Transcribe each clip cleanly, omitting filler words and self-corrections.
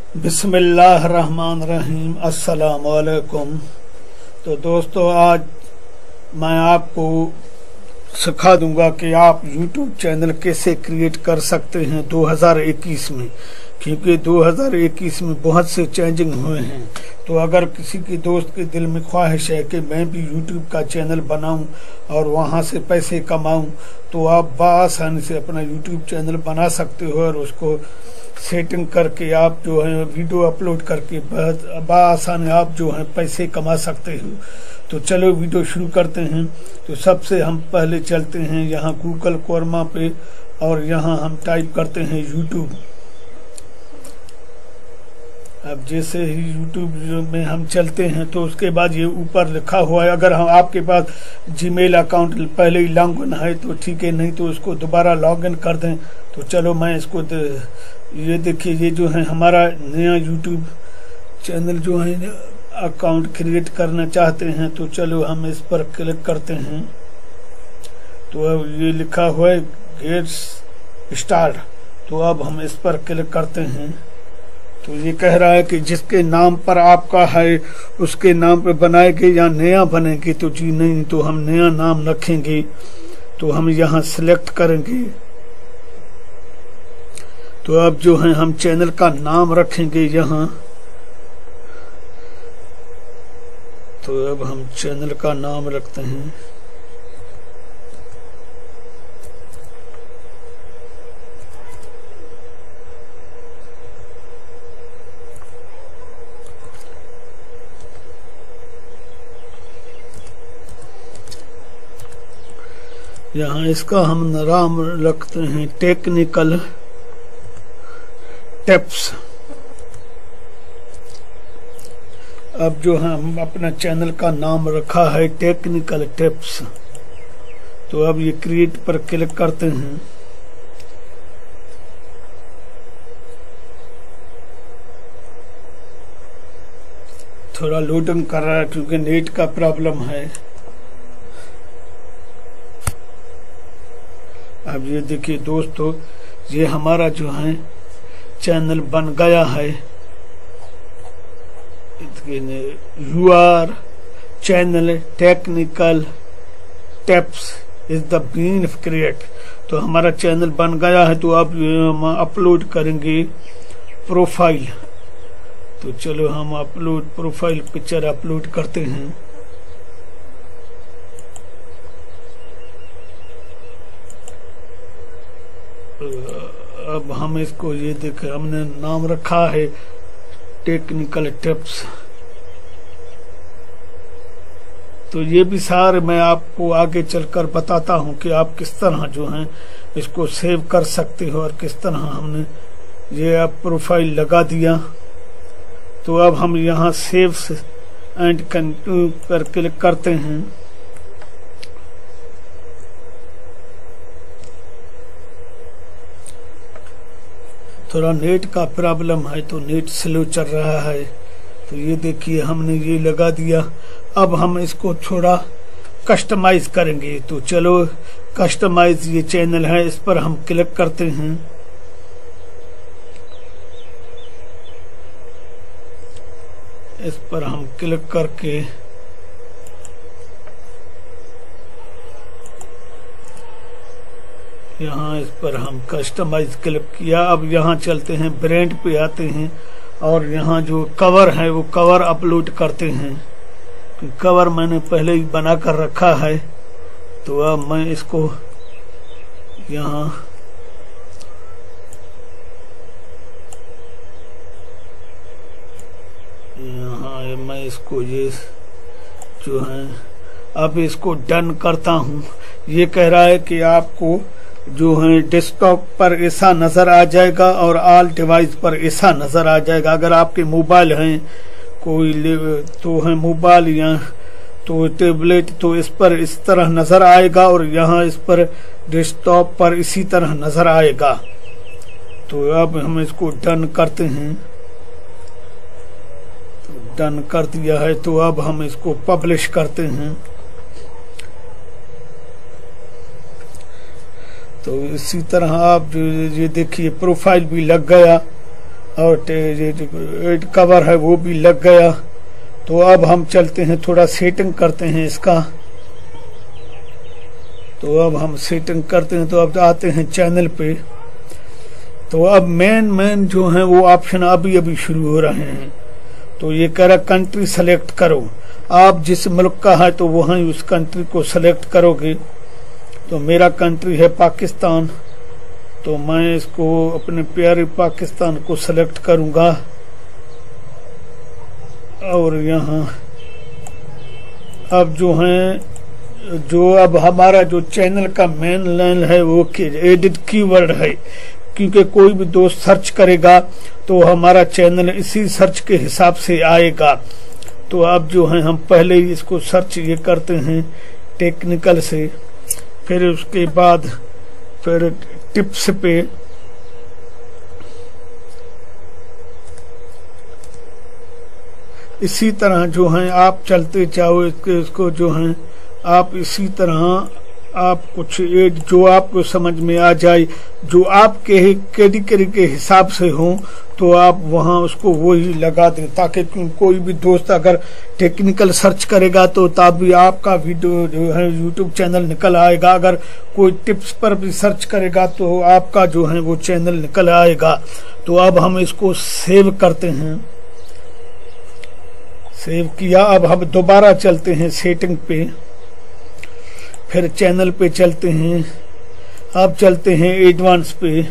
बिस्मिल्लाहिर्रहमानिर्रहीम। अस्सलाम वालेकुम। तो दोस्तों, आज मैं आपको सिखा दूंगा कि आप YouTube चैनल कैसे क्रिएट कर सकते हैं 2021 में, क्योंकि 2021 में बहुत से चेंजिंग हुए हैं। तो अगर किसी के दोस्त के दिल में ख्वाहिश है कि मैं भी YouTube का चैनल बनाऊं और वहां से पैसे कमाऊं, तो आप बआसानी से अपना YouTube चैनल बना सकते हो और उसको सेटिंग करके आप जो है वीडियो अपलोड करके बआसानी आप जो है पैसे कमा सकते हो। तो चलो वीडियो शुरू करते हैं। तो सबसे हम पहले चलते हैं यहाँ गूगल क्रोम पे और यहाँ हम टाइप करते हैं YouTube। अब जैसे ही YouTube में हम चलते हैं तो उसके बाद ये ऊपर लिखा हुआ है, अगर हम आपके पास जीमेल अकाउंट पहले ही लॉगिन है तो ठीक है, नहीं तो उसको दोबारा लॉगिन कर दें। तो चलो मैं इसको ये देखिए, ये जो है हमारा नया YouTube चैनल जो है अकाउंट क्रिएट करना चाहते हैं। तो चलो हम इस पर क्लिक करते हैं। तो अब ये लिखा हुआ है गेट स्टार्ट। तो अब हम इस पर क्लिक करते हैं। तो ये कह रहा है कि जिसके नाम पर आपका है उसके नाम पे बनाएंगे या नया बनेंगे। तो जी नहीं, तो हम नया नाम रखेंगे। तो हम यहाँ सिलेक्ट करेंगे। तो अब जो है हम चैनल का नाम रखेंगे यहाँ। तो अब हम चैनल का नाम रखते हैं यहाँ, इसका हम नाम रखते हैं टेक्निकल टिप्स। अब जो है हम अपना चैनल का नाम रखा है टेक्निकल टिप्स। तो अब ये क्रिएट पर क्लिक करते हैं। थोड़ा लोडिंग कर रहा है क्योंकि नेट का प्रॉब्लम है। अब ये देखिए दोस्तों, ये हमारा जो है चैनल बन गया है। Your channel technical tips is the been create. तो हमारा चैनल बन गया है। तो अब हम अपलोड करेंगे प्रोफाइल। तो चलो हम अपलोड प्रोफाइल पिक्चर अपलोड करते हैं। अब हम इसको ये देखें, हमने नाम रखा है टेक्निकल टिप्स। तो ये भी सारे मैं आपको आगे चलकर बताता हूं कि आप किस तरह जो है इसको सेव कर सकते हो और किस तरह हमने ये अब प्रोफाइल लगा दिया। तो अब हम यहाँ सेव एंड कंटिन्यू पर क्लिक करते हैं। थोड़ा नेट का प्रॉब्लम है तो नेट स्लो चल रहा है। तो ये देखिए हमने ये लगा दिया। अब हम इसको थोड़ा कस्टमाइज करेंगे। तो चलो कस्टमाइज ये चैनल है, इस पर हम क्लिक करते हैं। इस पर हम क्लिक करके यहाँ इस पर हम कस्टमाइज क्लिक किया। अब यहाँ चलते हैं, ब्रांड पे आते हैं और यहाँ जो कवर है वो कवर अपलोड करते हैं। कवर मैंने पहले ही बना कर रखा है। तो अब मैं इसको यहाँ मैं इसको ये जो है अब इसको डन करता हूँ। ये कह रहा है कि आपको जो है डेस्कटॉप पर ऐसा नजर आ जाएगा और ऑल डिवाइस पर ऐसा नजर आ जाएगा। अगर आपके मोबाइल हैं कोई तो है मोबाइल या तो टेबलेट, तो इस पर इस तरह नजर आएगा और यहाँ इस पर डेस्कटॉप पर इसी तरह नजर आएगा। तो अब हम इसको डन करते हैं। तो डन कर दिया है। तो अब हम इसको पब्लिश करते हैं। तो इसी तरह आप ये देखिए प्रोफाइल भी लग गया और कवर है वो भी लग गया। तो अब हम चलते हैं, थोड़ा सेटिंग करते हैं इसका। तो अब हम सेटिंग करते हैं, तो अब आते हैं चैनल पे। तो अब मेन जो है वो ऑप्शन अभी शुरू हो रहे हैं। तो ये कह रहा कंट्री सेलेक्ट करो, आप जिस मुल्क का है तो वहाँ उस कंट्री को सेलेक्ट करोगे। तो मेरा कंट्री है पाकिस्तान, तो मैं इसको अपने प्यारे पाकिस्तान को सेलेक्ट करूंगा। और यहाँ अब जो है, जो अब हमारा जो चैनल का मेन लाइन है वो एडिट कीवर्ड है, क्योंकि कोई भी दोस्त सर्च करेगा तो हमारा चैनल इसी सर्च के हिसाब से आएगा। तो अब जो है हम पहले ही इसको सर्च ये करते हैं टेक्निकल से, फिर उसके बाद फिर टिप्स पे, इसी तरह जो है आप चलते जाओ इसको जो है आप इसी तरह आप कुछ जो आपको समझ में आ जाए, जो आपके कैटेगरी के हिसाब से हो, तो आप वहां उसको वही लगा दें, ताकि कोई भी दोस्त अगर टेक्निकल सर्च करेगा तो तब भी आपका वीडियो जो है यूट्यूब चैनल निकल आएगा। अगर कोई टिप्स पर भी सर्च करेगा तो आपका जो है वो चैनल निकल आएगा। तो अब हम इसको सेव करते हैं। सेव किया, अब हम दोबारा चलते हैं सेटिंग पे, फिर चैनल पे चलते हैं। अब चलते हैं एडवांस पे।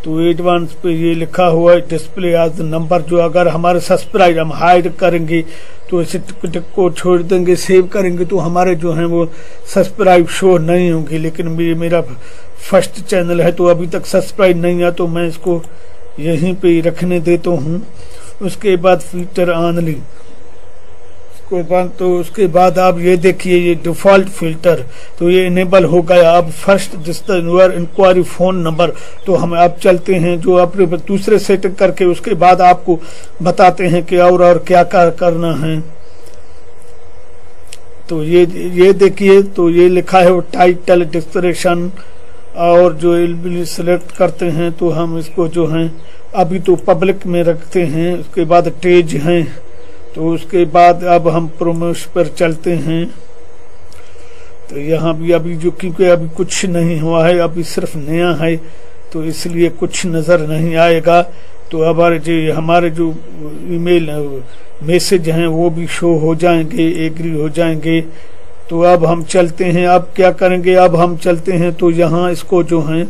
तो एडवांस पे ये लिखा हुआ है डिस्प्ले एज नंबर, जो अगर हमारे सब्सक्राइब हम हाइड करेंगे तो इसे टिक को छोड़ देंगे, सेव करेंगे तो हमारे जो है वो सब्सक्राइब शो नहीं होंगे। लेकिन मेरा फर्स्ट चैनल है तो अभी तक सब्सक्राइब नहीं है, तो मैं इसको यहीं पे रखने देता हूँ। उसके बाद फीचर ऑनली, तो उसके बाद आप ये देखिए ये डिफॉल्ट फिल्टर, तो ये इनेबल हो गया। अब first your inquiry phone number, तो हम अब चलते हैं जो अपने दूसरे सेटिंग करके उसके बाद आपको बताते हैं कि और क्या करना है। तो ये देखिए, तो ये लिखा है वो टाइटल डिस्क्रिप्शन, और जो सिलेक्ट करते हैं तो हम इसको जो है अभी तो पब्लिक में रखते हैं। उसके बाद तेज हैं, तो उसके बाद अब हम प्रोमोशन पर चलते हैं। तो यहाँ भी अभी जो, क्योंकि अभी कुछ नहीं हुआ है, अभी सिर्फ नया है, तो इसलिए कुछ नजर नहीं आएगा। तो अब हमारे जो ईमेल मैसेज हैं वो भी शो हो जाएंगे, एग्री हो जाएंगे। तो अब हम चलते हैं, अब क्या करेंगे, अब हम चलते हैं तो यहाँ इसको जो है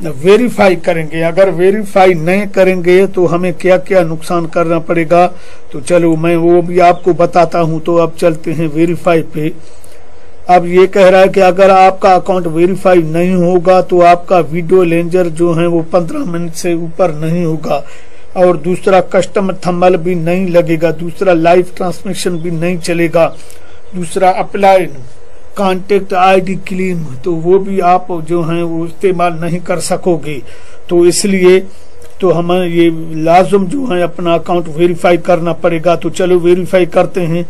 वेरीफाई करेंगे। अगर वेरीफाई नहीं करेंगे तो हमें क्या क्या नुकसान करना पड़ेगा, तो चलो मैं वो भी आपको बताता हूं। तो अब चलते हैं वेरीफाई पे। अब ये कह रहा है कि अगर आपका अकाउंट वेरीफाई नहीं होगा तो आपका वीडियो लेंजर जो है वो 15 मिनट से ऊपर नहीं होगा, और दूसरा कस्टमर थंबनेल भी नहीं लगेगा, दूसरा लाइव ट्रांसमिशन भी नहीं चलेगा, दूसरा अप्लाई कॉन्टेक्ट आईडी क्लेम, तो वो भी आप जो है वो इस्तेमाल नहीं कर सकोगे। तो इसलिए तो हमें ये लाजम जो है अपना अकाउंट वेरीफाई करना पड़ेगा। तो चलो वेरीफाई करते हैं।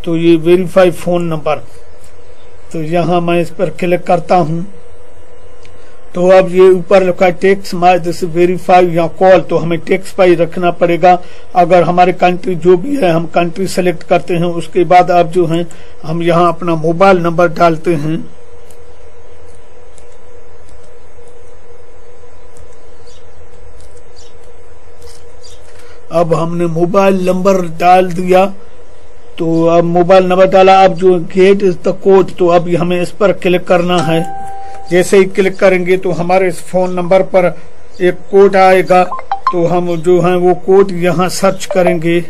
तो ये वेरीफाई फोन नंबर, तो यहाँ मैं इस पर क्लिक करता हूँ। तो अब ये ऊपर लिखा है टेक्स माय दिस वेरीफाई या कॉल, तो हमें टेक्स पाई रखना पड़ेगा। अगर हमारे कंट्री जो भी है हम कंट्री सेलेक्ट करते हैं, उसके बाद अब जो है हम यहाँ अपना मोबाइल नंबर डालते हैं। अब हमने मोबाइल नंबर डाल दिया, तो अब मोबाइल नंबर डाला। अब जो गेट इज द कोड, तो अब हमें इस पर क्लिक करना है। जैसे ही क्लिक करेंगे तो हमारे इस फोन नंबर पर एक कोड आएगा, तो हम जो है वो कोड यहाँ सर्च करेंगे।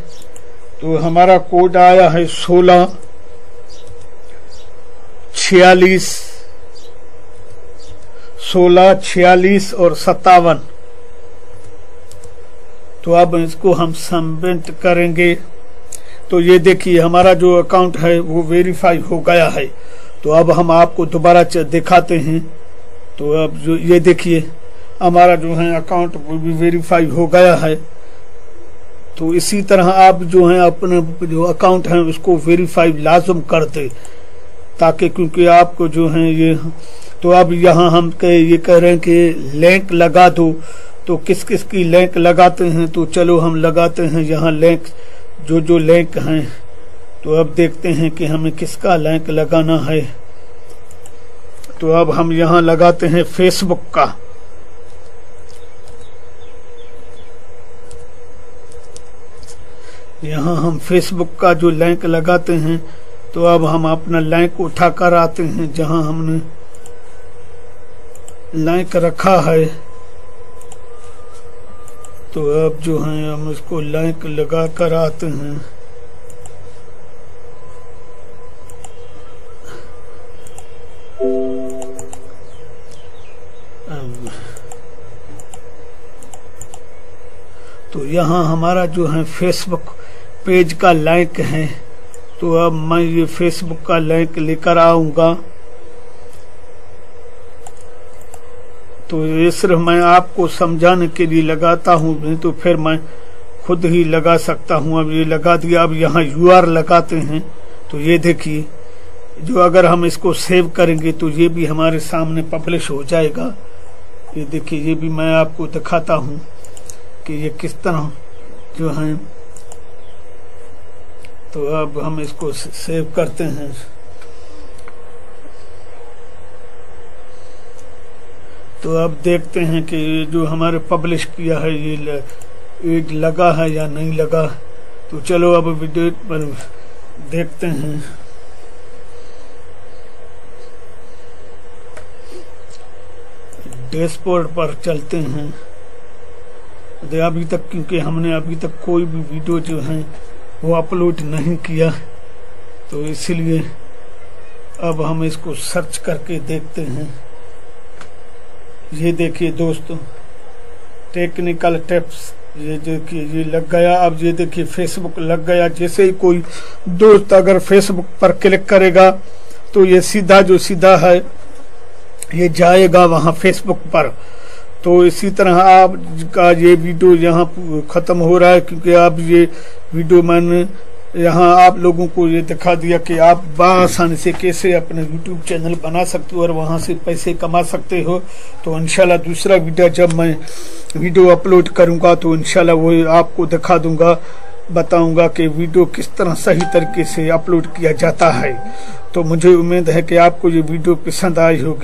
तो हमारा कोड आया है 16 46 और 57। तो अब इसको हम सबमिट करेंगे। तो ये देखिए हमारा जो अकाउंट है वो वेरीफाई हो गया है। तो अब हम आपको दोबारा दिखाते हैं। तो अब जो ये देखिए हमारा जो है अकाउंट भी वेरीफाई हो गया है। तो इसी तरह आप जो है अपने जो अकाउंट है उसको वेरीफाई लाजम कर दे, ताकि क्योंकि आपको जो है ये, तो अब यहाँ हम ये कह रहे हैं कि लिंक लगा दो। तो किस किस की लिंक लगाते हैं। तो चलो हम लगाते हैं यहाँ लिंक, जो लिंक हैं। तो अब देखते हैं कि हमें किसका लिंक लगाना है। तो अब हम यहाँ लगाते हैं फेसबुक का। यहाँ हम फेसबुक का जो लिंक लगाते हैं। तो अब हम अपना लिंक उठा कर आते हैं जहाँ हमने लिंक रखा है। तो अब जो है हम इसको लिंक लगा कर आते हैं। तो यहाँ हमारा जो है फेसबुक पेज का लिंक है। तो अब मैं ये फेसबुक का लिंक लेकर आऊंगा। तो ये सिर्फ मैं आपको समझाने के लिए लगाता हूँ, नहीं तो फिर मैं खुद ही लगा सकता हूँ। अब ये लगा दिया। अब यहाँ UR लगाते हैं। तो ये देखिए, जो अगर हम इसको सेव करेंगे तो ये भी हमारे सामने पब्लिश हो जाएगा। ये देखिए, ये भी मैं आपको दिखाता हूँ कि ये किस तरह जो है। तो अब हम इसको सेव करते हैं। तो अब देखते हैं कि जो हमारे पब्लिश किया है ये लगा है या नहीं लगा। तो चलो अब वीडियो पर देखते हैं। डैशबोर्ड पर चलते हैं। अभी तक, क्योंकि हमने अभी तक कोई भी वीडियो जो है वो अपलोड नहीं किया, तो इसलिए अब हम इसको सर्च करके देखते हैं। ये देखिए दोस्तों, टेक्निकल टिप्स, ये देखिए ये लग गया। अब ये देखिए फेसबुक लग गया। जैसे ही कोई दोस्त अगर फेसबुक पर क्लिक करेगा तो ये सीधा है ये जाएगा वहां फेसबुक पर। तो इसी तरह आपका ये वीडियो यहाँ खत्म हो रहा है, क्योंकि आप ये वीडियो मैंने यहाँ आप लोगों को ये दिखा दिया कि आप बआसानी से कैसे अपने YouTube चैनल बना सकते हो और वहाँ से पैसे कमा सकते हो। तो इंशाल्लाह दूसरा वीडियो जब मैं वीडियो अपलोड करूँगा तो इंशाल्लाह वो आपको दिखा दूंगा, बताऊंगा कि वीडियो किस तरह सही तरीके से अपलोड किया जाता है। तो मुझे उम्मीद है कि आपको ये वीडियो पसंद आई होगी।